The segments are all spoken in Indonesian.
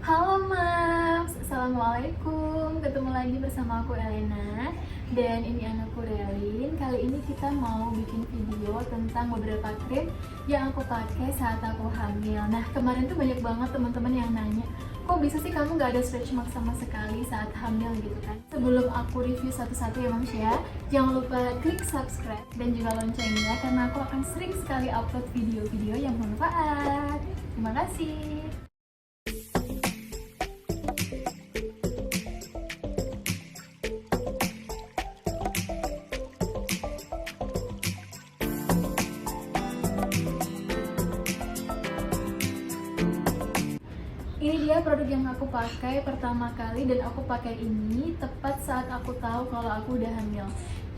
Halo Mams, Assalamualaikum. Ketemu lagi bersama aku Elena. Dan ini anakku Relin. Kali ini kita mau bikin video tentang beberapa krim yang aku pakai saat aku hamil. Nah, kemarin tuh banyak banget teman-teman yang nanya, kok bisa sih kamu gak ada stretch mark sama sekali saat hamil gitu kan. Sebelum aku review satu-satu ya Mams ya, jangan lupa klik subscribe dan juga loncengnya, karena aku akan sering sekali upload video-video yang bermanfaat. Terima kasih. Ini dia produk yang aku pakai pertama kali, dan aku pakai ini tepat saat aku tahu kalau aku udah hamil.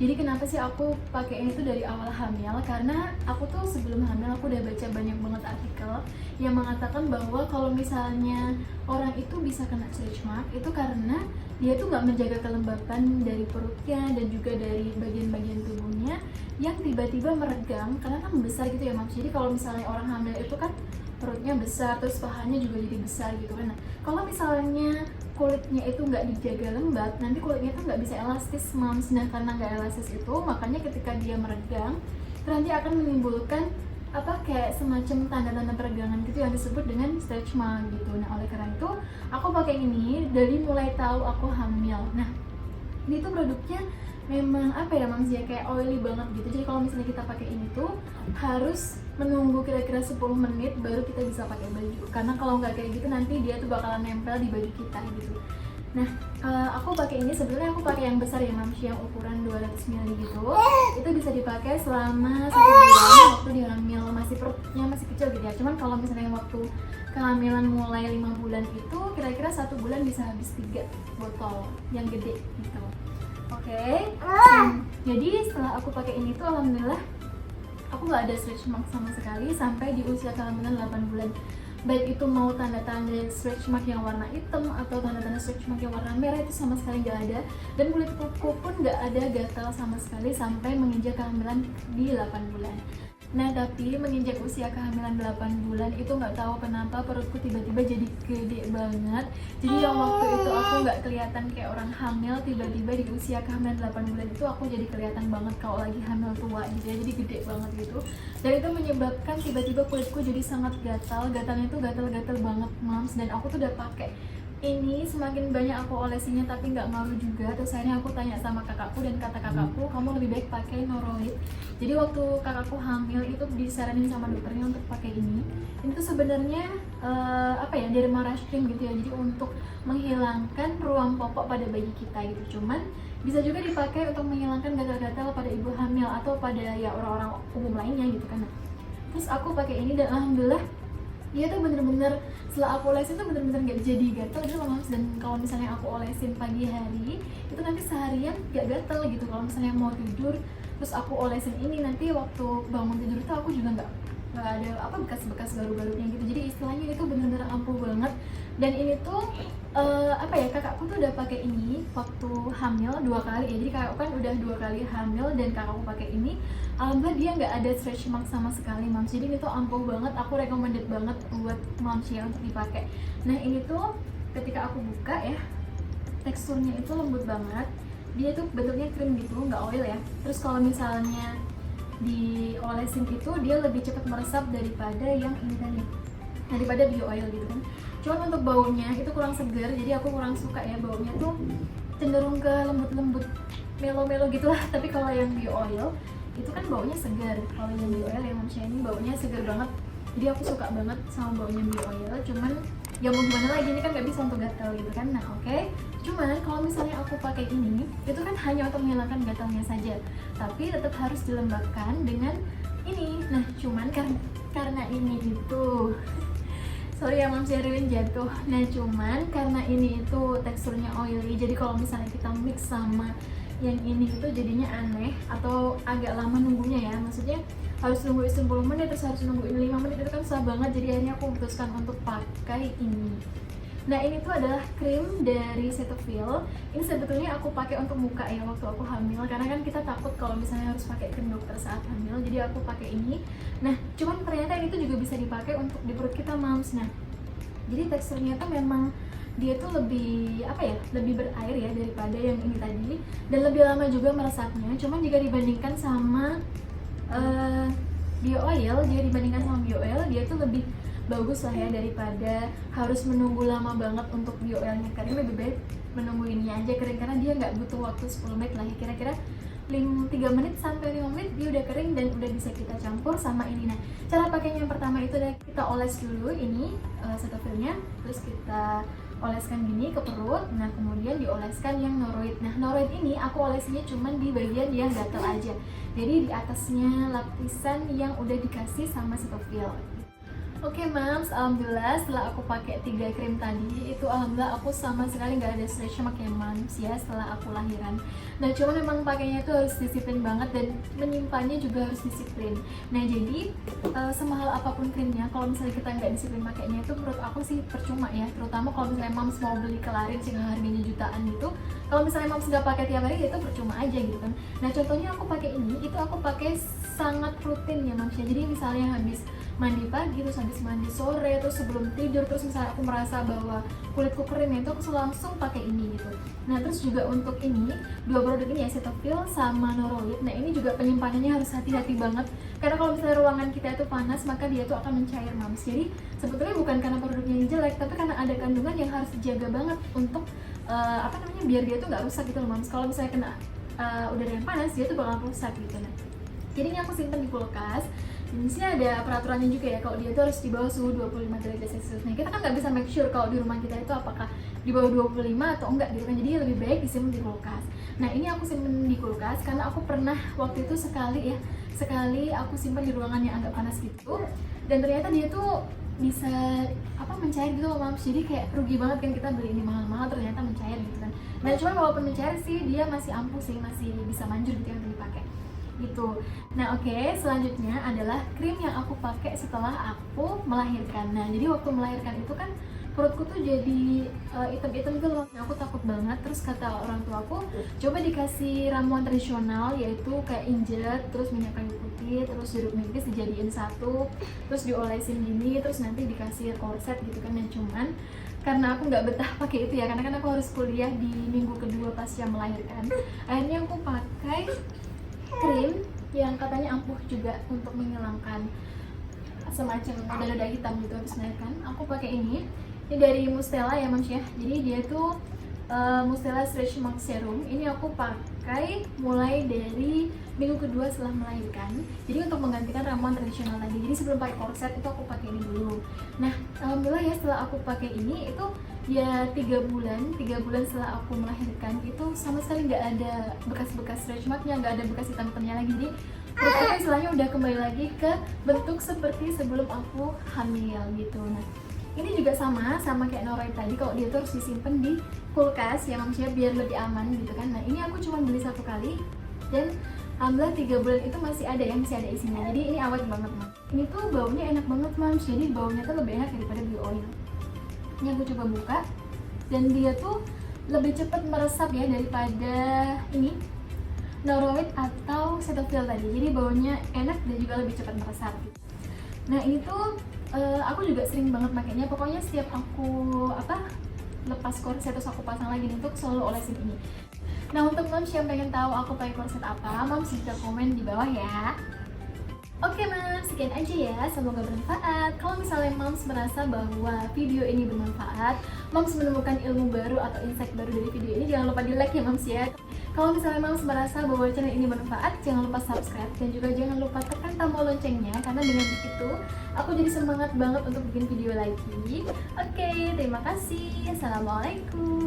Jadi kenapa sih aku pakai ini tuh dari awal hamil? Karena aku tuh sebelum hamil aku udah baca banyak banget artikel yang mengatakan bahwa kalau misalnya orang itu bisa kena stretch mark itu karena dia tuh nggak menjaga kelembapan dari perutnya dan juga dari bagian-bagian tubuhnya yang tiba-tiba meregang karena kan besar gitu ya Mams. Jadi kalau misalnya orang hamil itu kan perutnya besar, terus pahanya juga jadi besar gitu kan. Nah, kalau misalnya kulitnya itu nggak dijaga lembab, nanti kulitnya itu nggak bisa elastis Mams. Nah, karena nggak elastis itu, makanya ketika dia meregang, nanti akan menimbulkan kayak semacam tanda-tanda peregangan gitu yang disebut dengan stretch mark gitu. Nah, oleh karena itu aku pakai ini dari mulai tahu aku hamil. Nah, ini tuh produknya memang Mams ya, kayak oily banget gitu. Jadi kalau misalnya kita pakai ini tuh harus menunggu kira-kira 10 menit baru kita bisa pakai baju, karena kalau nggak kayak gitu nanti dia tuh bakalan nempel di baju kita gitu. Nah, aku pakai ini, sebenarnya aku pakai yang besar ya Mams, yang ukuran 200 ml gitu. Itu bisa dipakai selama 1 bulan waktu di hamil, masih perutnya masih kecil gitu ya. Cuman kalau misalnya waktu kehamilan mulai 5 bulan itu kira-kira 1 bulan bisa habis 3 botol yang gede gitu. Oke. Jadi setelah aku pakai ini tuh alhamdulillah aku nggak ada stretch mark sama sekali sampai di usia kehamilan 8 bulan. Baik itu mau tanda-tanda stretch mark yang warna hitam atau tanda-tanda stretch mark yang warna merah, itu sama sekali nggak ada. Dan kulit kuku pun nggak ada gatal sama sekali sampai menginjak kehamilan di 8 bulan. Nah, tapi menginjak usia kehamilan 8 bulan itu nggak tahu kenapa perutku tiba-tiba jadi gede banget. Jadi yang waktu itu aku nggak kelihatan kayak orang hamil, tiba-tiba di usia kehamilan 8 bulan itu aku jadi kelihatan banget kalau lagi hamil tua gitu ya. Jadi gede banget gitu. Dan itu menyebabkan tiba-tiba kulitku jadi sangat gatal. Gatalnya itu gatal-gatal banget Mams. Dan aku tuh udah pakai ini, semakin banyak aku olesinya tapi nggak ngaruh juga. Terus akhirnya aku tanya sama kakakku, dan kata kakakku, kamu lebih baik pakai Noroid. Jadi waktu kakakku hamil itu disaranin sama dokternya untuk pakai ini. Ini tuh sebenarnya derma rash cream gitu ya. Jadi untuk menghilangkan ruam popok pada bayi kita gitu. Cuman bisa juga dipakai untuk menghilangkan gatal-gatal pada ibu hamil atau pada ya orang-orang umum lainnya gitu kan. Terus aku pakai ini dan alhamdulillah dia tuh bener-bener setelah aku olesin tuh bener-bener gak jadi gatel gitu loh Mams. Dan kalau misalnya aku olesin pagi hari itu nanti seharian gak gatel gitu. Kalau misalnya mau tidur terus aku olesin ini, nanti waktu bangun tidur tuh aku juga nggak ada bekas-bekas garu-garunya gitu. Jadi istilahnya itu bener-bener ampuh banget. Dan ini tuh kakakku tuh udah pakai ini waktu hamil 2 kali ya. Jadi kakakku kan udah 2 kali hamil dan kakakku pakai ini, alhamdulillah dia nggak ada stretch mark sama sekali Mams. Jadi ini tuh ampuh banget, aku recommended banget buat Mams ya untuk dipakai. Nah, ini tuh ketika aku buka ya, teksturnya itu lembut banget. Dia tuh bentuknya krim gitu, nggak oil ya. Terus kalau misalnya diolesin itu dia lebih cepat meresap daripada yang ini tadi, daripada bio oil gitu kan. Cuman untuk baunya itu kurang segar, jadi aku kurang suka ya. Baunya tuh cenderung ke lembut-lembut, melo-melo gitulah. Tapi kalau yang bio oil itu kan baunya segar. Kalau yang bio oil yang Mams ini baunya segar banget. Jadi aku suka banget sama baunya bio oil. Cuman ya mau gimana lagi, ini kan nggak bisa untuk gatal gitu kan. Nah, oke. Cuman kalau misalnya aku pakai ini, itu kan hanya untuk menghilangkan gatalnya saja, tapi tetap harus dilembabkan dengan ini. Nah, cuman karena ini itu sorry ya Mams, Erwin jatuh. Nah, cuman karena ini itu teksturnya oily, jadi kalau misalnya kita mix sama yang ini itu jadinya aneh atau agak lama nunggunya ya. Maksudnya harus nungguin 10 menit, terus harus nungguin 5 menit, itu kan susah banget. Jadi akhirnya aku memutuskan untuk pakai ini. Nah, ini tuh adalah krim dari Cetaphil. Ini sebetulnya aku pakai untuk muka ya waktu aku hamil, karena kan kita takut kalau misalnya harus pakai krim dokter saat hamil. Jadi aku pakai ini. Nah, cuman ternyata ini tuh juga bisa dipakai untuk di perut kita Mams. Nah, Jadi teksturnya tuh memang dia tuh lebih apa ya, lebih berair ya daripada yang ini tadi, dan lebih lama juga meresapnya. Cuman jika dibandingkan sama bio oil, dia tuh lebih bagus lah ya daripada harus menunggu lama banget untuk bio oilnya kering. Lebih baik menunggu ini aja kering, karena dia nggak butuh waktu 10 menit lah ya, kira-kira 3 menit sampai 5 menit dia udah kering dan udah bisa kita campur sama ini. Nah, cara pakainya yang pertama itu adalah kita oles dulu ini Cetaphilnya, terus kita oleskan gini ke perut. Nah, kemudian dioleskan yang Noroid. Nah, Noroid ini aku olesnya cuman di bagian yang gatal aja, jadi di atasnya lapisan yang udah dikasih sama Cetaphil. Oke Mams, alhamdulillah setelah aku pakai 3 krim tadi itu alhamdulillah aku sama sekali nggak ada stretch mark ya Mams ya setelah aku lahiran. Nah cuma memang pakainya itu harus disiplin banget dan menyimpannya juga harus disiplin. Nah jadi semahal apapun krimnya, kalau misalnya kita nggak disiplin pakainya itu menurut aku sih percuma ya. Terutama kalau misalnya Mams mau beli Clarins yang harganya jutaan gitu, kalau misalnya Mams nggak pakai tiap hari itu percuma aja gitu kan. Nah contohnya aku pakai ini, itu aku pakai sangat rutin ya Mams ya. Jadi misalnya habis mandi pagi, terus habis mandi sore, terus sebelum tidur, terus misalnya aku merasa bahwa kulitku kering itu aku langsung pakai ini gitu. Nah terus juga untuk ini, 2 produk ini ya, Cetaphil sama Noroid. Nah ini juga penyimpanannya harus hati-hati banget, karena kalau misalnya ruangan kita itu panas maka dia tuh akan mencair Mams. Jadi sebetulnya bukan karena produknya yang jelek, tapi karena ada kandungan yang harus dijaga banget untuk biar dia tuh nggak rusak gitu loh Mams. Kalau misalnya kena udara yang panas, dia tuh bakal rusak gitu. Nah jadi ini aku simpen di kulkas. Ini sih ada peraturannya juga ya, kalau dia itu harus di bawah suhu 25 derajat Celcius. Nah kita kan nggak bisa make sure kalau di rumah kita itu apakah di bawah 25 atau enggak gitu kan, jadi lebih baik disimpan di kulkas. Nah ini aku simpan di kulkas karena aku pernah waktu itu sekali aku simpan di ruangan yang agak panas gitu, dan ternyata dia tuh bisa mencair gitu loh Mams. Jadi kayak rugi banget kan kita beli ini mahal-mahal ternyata mencair gitu kan. Nah cuma walaupun mencair sih dia masih ampuh sih, masih bisa manjur gitu yang dipakai gitu. Nah oke, selanjutnya adalah krim yang aku pakai setelah aku melahirkan. Nah jadi waktu melahirkan itu kan perutku tuh jadi hitam-hitam gitu loh. Nah, aku takut banget, terus kata orang tua aku coba dikasih ramuan tradisional, yaitu kayak injet, terus minyak kayu putih, terus jeruk nipis dijadiin satu, terus diolesin gini, terus nanti dikasih korset gitu kan. Nah cuman karena aku nggak betah pakai itu ya, karena kan aku harus kuliah di minggu kedua pasca melahirkan, akhirnya aku pakai krim yang katanya ampuh juga untuk menghilangkan semacam noda-noda hitam gitu habis melahirkan. Aku pakai ini dari Mustela ya Mams ya. Jadi dia tuh Mustela Stretch Mark Serum. Ini aku pakai mulai dari minggu kedua setelah melahirkan. Jadi untuk menggantikan ramuan tradisional tadi. Jadi sebelum pakai korset itu aku pakai ini dulu. Nah alhamdulillah ya setelah aku pakai ini itu ya 3 bulan setelah aku melahirkan itu sama sekali nggak ada bekas-bekas stretch marknya, nggak ada bekas hitam-hitamnya lagi. Jadi perut aku istilahnya udah kembali lagi ke bentuk seperti sebelum aku hamil gitu. Nah ini juga sama kayak Noroid tadi, kalau dia tuh harus disimpan di kulkas ya Mams ya, biar lebih aman gitu kan. Nah ini aku cuma beli 1 kali dan alhamdulillah 3 bulan itu masih ada isinya, jadi ini awet banget Mams. Ini tuh baunya enak banget Mams, jadi baunya tuh lebih enak daripada bio oil. Ini aku coba buka dan dia tuh lebih cepat meresap ya daripada ini Noroid atau Cetaphil tadi, jadi baunya enak dan juga lebih cepat meresap gitu. Nah ini tuh aku juga sering banget makainya, pokoknya setiap aku lepas korset terus aku pasang lagi nih, untuk selalu olesin ini. Nah untuk Mams yang pengen tahu aku pakai korset apa, Mams bisa komen di bawah ya. Oke Mams, sekian aja ya, semoga bermanfaat. Kalau misalnya Mams merasa bahwa video ini bermanfaat, Mams menemukan ilmu baru atau insight baru dari video ini, jangan lupa di like ya Mams ya. Kalau misalnya Mams merasa bahwa channel ini bermanfaat, jangan lupa subscribe dan juga jangan lupa tekan tombol loncengnya, karena dengan begitu aku jadi semangat banget untuk bikin video lagi. Oke, terima kasih. Assalamualaikum.